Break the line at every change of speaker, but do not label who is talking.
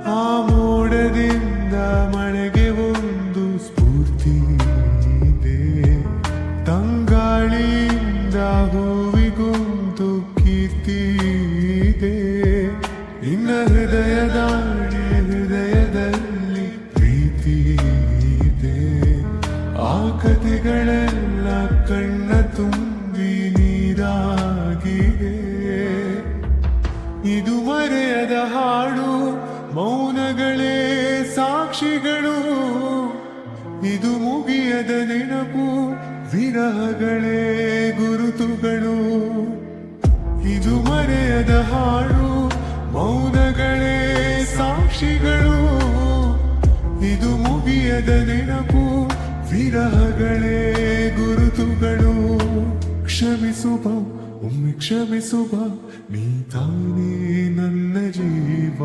ಆ ಮೋಡದಿಂದ ಮಳೆಗೆ ಒಂದು ಸ್ಫೂರ್ತಿ ಇದೆ, ತಂಗಾಳಿಯಿಂದ ಹೂವಿಗೊಂದು ಕೀರ್ತಿ ಇದೆ. ನಿನ್ನ ಹೃದಯದಲ್ಲಿ ಪ್ರೀತಿ ಇದೆ, ಆ ಕಥೆಗಳೆಲ್ಲ ಕಣ್ಣ ತುಂಬಿ ನೀರಾಗಿದೆ. ಇದು ಮರೆಯದ ಹಾಡು, ಮೌನಗಳೇ ಸಾಕ್ಷಿಗಳು. ಇದು ಮುಗಿಯದ ನೆನಪು, ವಿರಹಗಳೇ ಗುರುತುಗಳು. ಇದು ಮರೆಯದ ಹಾಡು, ಮೌನಗಳೇ ಸಾಕ್ಷಿಗಳು. ಇದು ಮುಗಿಯದ ನೆನಪು, ವಿರಹಗಳೇ ಗುರುತುಗಳು. ಕ್ಷಮಿಸುವ, ಒಮ್ಮೆ ಕ್ಷಮಿಸುವ, ನೀ ತಾನೇ ನನ್ನ ಜೀವ.